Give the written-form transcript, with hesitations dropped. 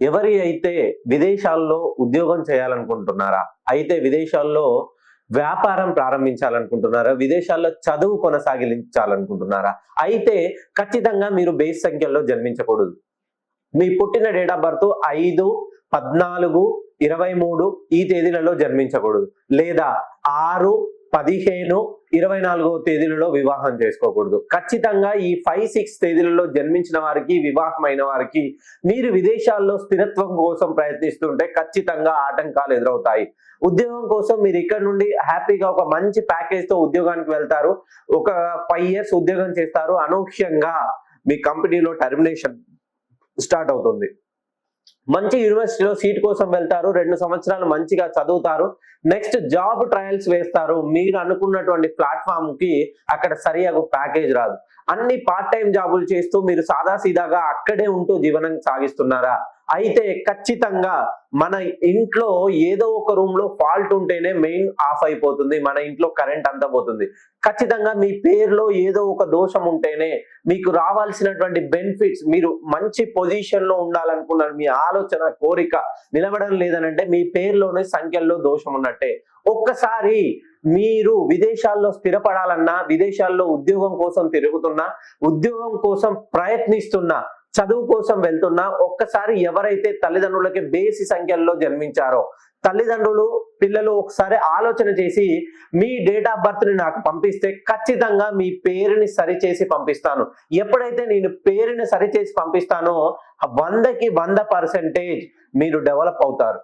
ఎవరి అయితే విదేశాల్లో ఉద్యోగం చేయాలనుకుంటున్నారా, అయితే విదేశాల్లో వ్యాపారం ప్రారంభించాలనుకుంటున్నారా, విదేశాల్లో చదువు కొనసాగించాలనుకుంటున్నారా, అయితే ఖచ్చితంగా మీరు బేస్ సంఖ్యలో జన్మించకూడదు. మీ పుట్టిన డేట్ ఆఫ్ బర్త్ 5, 14, 23 ఈ తేదీలలో జన్మించకూడదు. లేదా 6, 15, 24 తేదీలలో వివాహం చేసుకోకూడదు. ఖచ్చితంగా ఈ 5, 6 తేదీలలో జన్మించిన వారికి, వివాహమైన వారికి మీరు విదేశాల్లో స్థిరత్వం కోసం ప్రయత్నిస్తుంటే ఖచ్చితంగా ఆటంకాలు ఎదురవుతాయి. ఉద్యోగం కోసం మీరు ఇక్కడ నుండి హ్యాపీగా ఒక మంచి ప్యాకేజ్ తో ఉద్యోగానికి వెళ్తారు. ఒక 5 years ఉద్యోగం చేస్తారు. అనూహ్యంగా మీ కంపెనీలో టర్మినేషన్ స్టార్ట్ అవుతుంది. మంచి యూనివర్సిటీలో సీట్ కోసం వెళ్తారు. 2 సంవత్సరాలు మంచిగా చదువుతారు. నెక్స్ట్ జాబ్ ట్రయల్స్ వేస్తారు. మీరు అనుకున్నటువంటి ప్లాట్ఫామ్ కి అక్కడ సరిగా ప్యాకేజ్ రాదు. అన్ని పార్ట్ టైం జాబులు చేస్తూ మీరు సాదాసీదాగా అక్కడే ఉంటూ జీవనం సాగిస్తున్నారా, అయితే ఖచ్చితంగా మన ఇంట్లో ఏదో ఒక రూమ్ లో ఫాల్ట్ ఉంటేనే మెయిన్ ఆఫ్ అయిపోతుంది, మన ఇంట్లో కరెంట్ అంతా పోతుంది. ఖచ్చితంగా మీ పేరులో ఏదో ఒక దోషం ఉంటేనే మీకు రావాల్సినటువంటి బెనిఫిట్స్, మీరు మంచి పొజిషన్ లో ఉండాలనుకున్నారు, మీ ఆలోచన కోరిక నిలబడడం లేదనంటే మీ పేరులోనే సంఖ్యల్లో దోషం ఉన్నట్టే. ఒక్కసారి మీరు విదేశాల్లో స్థిరపడాలన్నా, విదేశాల్లో ఉద్యోగం కోసం తిరుగుతున్నా, ఉద్యోగం కోసం ప్రయత్నిస్తున్నా, చదువు కోసం వెళ్తున్నా, ఒక్కసారి ఎవరైతే తల్లిదండ్రులకి బేసి సంఖ్యల్లో జన్మించారో తల్లిదండ్రులు పిల్లలు ఒకసారి ఆలోచన చేసి మీ డేట్ ఆఫ్ బర్త్ ని నాకు పంపిస్తే ఖచ్చితంగా మీ పేరుని సరిచేసి పంపిస్తాను. ఎప్పుడైతే నేను పేరుని సరిచేసి పంపిస్తానో 100కి 100% మీరు డెవలప్ అవుతారు.